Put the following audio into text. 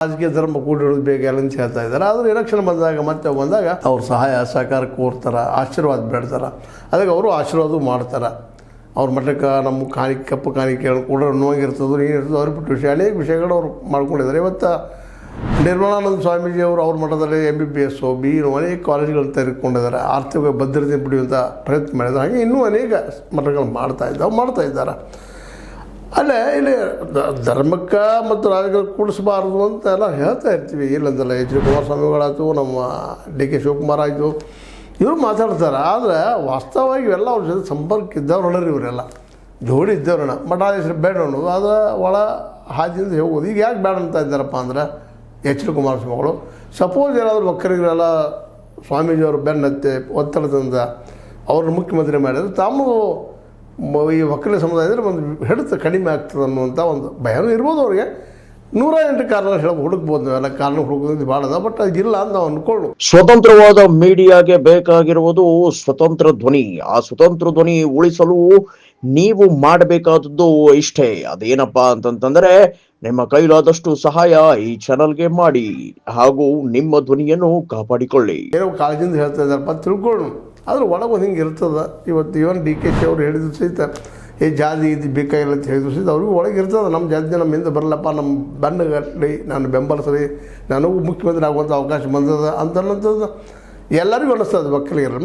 ರಾಜಕೀಯ ಧರ್ಮ ಕೂಡಿಡೋದು ಬೇಗ ಅಂತ ಹೇಳ್ತಾ ಇದ್ದಾರೆ. ಆದರೆ ಎಲೆಕ್ಷನ್ ಬಂದಾಗ ಅವ್ರು ಸಹಾಯ ಸಹಕಾರ ಕೋರ್ತಾರೆ, ಆಶೀರ್ವಾದ ಬೇಡ್ತಾರೆ. ಅದಕ್ಕೆ ಅವರು ಆಶೀರ್ವಾದ ಮಾಡ್ತಾರೆ. ಅವ್ರ ಮಠಕ್ಕೆ ನಮ್ಮ ಕಪ್ಪು ಕಾಣಿಕೆ ಕೂಡ ನೋವಾಗಿರ್ತದೆ, ಏನಿರ್ತದೆ ಅವ್ರಿಗೆ ಬಿಟ್ಟು ವಿಷಯ ಅನೇಕ ವಿಷಯಗಳು ಅವ್ರು ಮಾಡ್ಕೊಂಡಿದ್ದಾರೆ. ಇವತ್ತು ನಿರ್ಮಲಾನಂದ ಸ್ವಾಮೀಜಿಯವರು ಅವ್ರ ಮಠದಲ್ಲಿ MBBS BE ಅನೇಕ ಕಾಲೇಜುಗಳನ್ನು ತೆರೆದುಕೊಂಡಿದ್ದಾರೆ. ಆರ್ಥಿಕ ಭದ್ರತೆ ಪಡೆಯುವಂಥ ಪ್ರಯತ್ನ ಮಾಡಿದ್ದಾರೆ. ಹಾಗೆ ಇನ್ನೂ ಅನೇಕ ಮಠಗಳು ಮಾಡ್ತಾ ಇದ್ದಾರೆ. ಅಲ್ಲೇ ಇಲ್ಲಿ ಧರ್ಮಕ್ಕೆ ಮತ್ತು ರಾಜಕೀಯ ಕೂಡಿಸಬಾರ್ದು ಅಂತ ಎಲ್ಲ ಹೇಳ್ತಾ ಇರ್ತೀವಿ. ಇಲ್ಲಂತಲ್ಲ H ಡಿ ಕುಮಾರಸ್ವಾಮಿಗಳಾಯ್ತು, ನಮ್ಮ DK ಶಿವಕುಮಾರ್ ಆಯಿತು, ಇವರು ಮಾತಾಡ್ತಾರೆ. ಆದರೆ ವಾಸ್ತವವಾಗಿ ಇವೆಲ್ಲ ಅವ್ರ ಜೊತೆ ಸಂಪರ್ಕ ಇದ್ದವ್ರಣ್ಣ, ಇವರೆಲ್ಲ ಜೋಡಿ ಇದ್ದವ್ರಣ್ಣ. ಮಠಾಧೀಶರು ಬೇಡ ಅನ್ನೋದು, ಅದು ಒಳ ಹಾದಿಯಿಂದ ಹೋಗೋದು. ಈಗ ಯಾಕೆ ಬೇಡ ಅಂತ ಇದ್ದಾರಪ್ಪ ಅಂದ್ರೆ H ಡಿ ಕುಮಾರಸ್ವಾಮಿಗಳು ಸಪೋಸ್ ಏನಾದರೂ ಒಕ್ಕರಿಗರೆಲ್ಲ ಸ್ವಾಮೀಜಿಯವರು ಬೆನ್ನತ್ತೆ ಒತ್ತಡದಿಂದ ಅವ್ರನ್ನ ಮುಖ್ಯಮಂತ್ರಿ ಮಾಡಿದರೆ ತಾವು ಈ ಒಕ್ಕಲಿಗ ಸಮುದಾಯದಲ್ಲಿ ಒಂದು ಹಿಡಿತ ಕಡಿಮೆ ಆಗ್ತದೆ ಅನ್ನುವಂಥ ಒಂದು ಭಯನೂ ಇರ್ಬೋದು ಅವ್ರಿಗೆ. 108 ಕಾರಣ ಹುಡುಕ್ಬೋದು, ನಾವೆಲ್ಲ ಕಾರಣ ಹುಡುಕೋದು ಭಾಳ ಅದ. ಬಟ್ ಅದಿಲ್ಲ ಅಂತ ನಾವು ಅಂದ್ಕೊಳ್ಳು. ಸ್ವತಂತ್ರವಾದ ಮೀಡಿಯಾಗೆ ಬೇಕಾಗಿರುವುದು ಸ್ವತಂತ್ರ ಧ್ವನಿ. ಆ ಸ್ವತಂತ್ರ ಧ್ವನಿ ಉಳಿಸಲು ನೀವು ಮಾಡಬೇಕಾದದ್ದು ಇಷ್ಟೇ. ಅದೇನಪ್ಪಾ ಅಂತಂತಂದ್ರೆ ನಿಮ್ಮ ಕೈಲಾದಷ್ಟು ಸಹಾಯ ಈ ಚಾನಲ್ಗೆ ಮಾಡಿ ಹಾಗೂ ನಿಮ್ಮ ಧ್ವನಿಯನ್ನು ಕಾಪಾಡಿಕೊಳ್ಳಿ. ಏನೋ ಕಾಳಜಿಯಿಂದ ಹೇಳ್ತಾ ಇದ್ದಾರಪ್ಪ ತಿಳ್ಕೊಳ್ಳು. ಆದ್ರೆ ಒಳಗೆ ಒಂದು ಹಿಂಗೆ ಇರ್ತದೆ. ಇವತ್ತು ಇವನ್ DK ಅವರು ಹೇಳಿದ್ರು ಸಹಿತ ಜಾತಿ ಇದು ಬೇಕಾಗಿಲ್ಲ ಅಂತ ಹೇಳಿದ್ರು ಸಹಿತ ಅವ್ರಿಗೂ ಒಳಗೆ ಇರ್ತದೆ. ನಮ್ಮ ಜಾತಿ ನಮ್ಮ ಹಿಂದೆ ಬರಲ್ಲಪ್ಪ, ನಮ್ಮ ಬೆನ್ನಗಟ್ಟಲಿ, ನಾನು ಬೆಂಬಲಿಸಲಿ, ನನಗೂ ಮುಖ್ಯಮಂತ್ರಿ ಆಗುವಂಥ ಅವಕಾಶ ಬಂದದ ಅಂತನ್ನೋಂಥದ್ದು ಎಲ್ಲರಿಗೂ ಅನ್ನಿಸ್ತದೆ ಒಕ್ಕಲಿಗರ.